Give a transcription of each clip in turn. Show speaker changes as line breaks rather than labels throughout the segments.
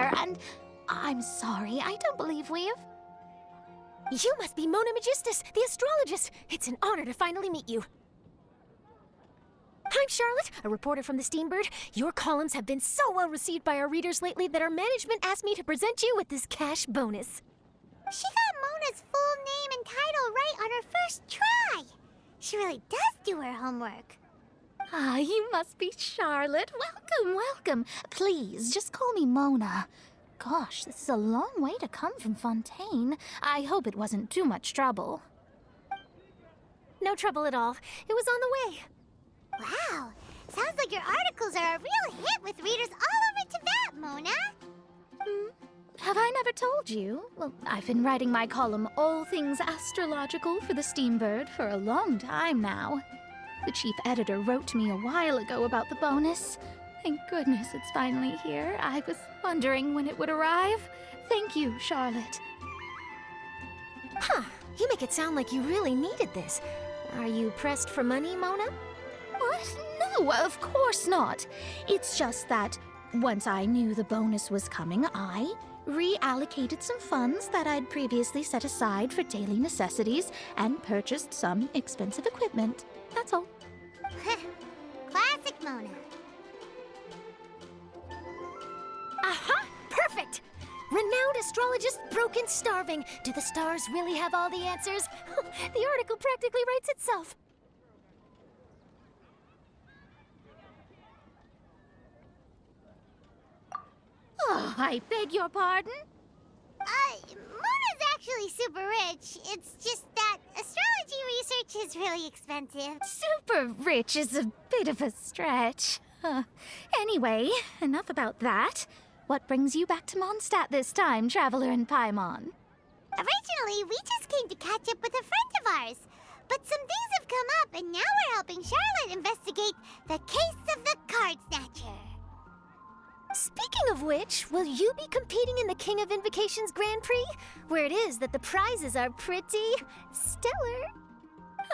here, and I'm sorry, I don't believe we've...
You must be Mona Magistus, the astrologist. It's an honor to finally meet you. I'm Charlotte, a reporter from the Steambird. Your columns have been so well received by our readers lately that our management asked me to present you with this cash bonus.
She got Mona's full name and title right on her first try. She really does do her homework.
Ah, you must be Charlotte. Welcome, welcome. Please, just call me Mona. Gosh, this is a long way to come from Fontaine. I hope it wasn't too much trouble.
No trouble at all. It was on the way.
Wow, sounds like your articles are a real hit with readers all over Teyvat, Mona.
Have I never told you? Well, I've been writing my column, All Things Astrological, for the Steambird for a long time now. The chief editor wrote to me a while ago about the bonus. Thank goodness it's finally here. I was wondering when it would arrive. Thank you, Charlotte.
Huh, you make it sound like you really needed this. Are you pressed for money, Mona?
What? No, of course not. It's just that once I knew the bonus was coming, I reallocated some funds that I'd previously set aside for daily necessities and purchased some expensive equipment. That's all.
Classic Mona.
Aha! Perfect! Renowned astrologist Broken Starving. Do the stars really have all the answers? The article practically writes itself.
Oh, I beg your pardon?
Mona's actually super rich. It's just that astrology research is really expensive.
Super rich is a bit of a stretch. Anyway, enough about that. What brings you back to Mondstadt this time, Traveler in Paimon?
Originally, we just came to catch up with a friend of ours. But some things have come up, and now we're helping Charlotte investigate the case of the Card Snatcher.
Speaking of which, will you be competing in the King of Invocations Grand Prix? Where it is that the prizes are pretty stellar.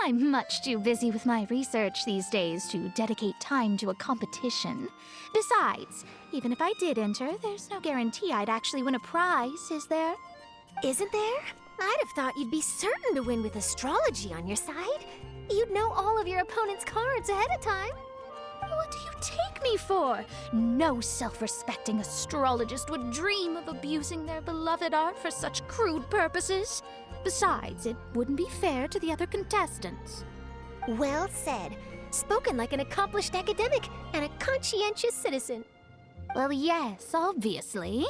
I'm much too busy with my research these days to dedicate time to a competition. Besides, even if I did enter, there's no guarantee I'd actually win a prize, is there?
Isn't there? I'd have thought you'd be certain to win with astrology on your side. You'd know all of your opponent's cards ahead of time.
What do you take me for? No self-respecting astrologist would dream of abusing their beloved art for such crude purposes. Besides, it wouldn't be fair to the other contestants.
Well said. Spoken like an accomplished academic and a conscientious citizen.
Well, yes, obviously.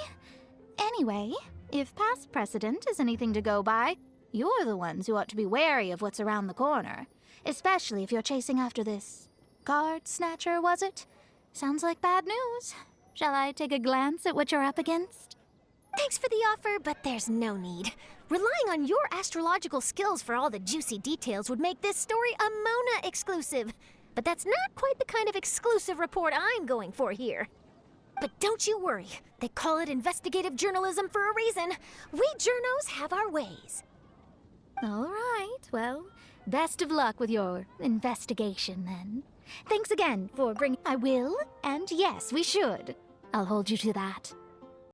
Anyway, if past precedent is anything to go by, you're the ones who ought to be wary of what's around the corner. Especially if you're chasing after this Card Snatcher, was it? Sounds like bad news. Shall I take a glance at what you're up against?
Thanks for the offer, but there's no need. Relying on your astrological skills for all the juicy details would make this story a Mona exclusive. But that's not quite the kind of exclusive report I'm going for here. But don't you worry. They call it investigative journalism for a reason. We journos have our ways.
All right, well, best of luck with your investigation then. Thanks again for bringing... I will, and yes, we should. I'll hold you to that.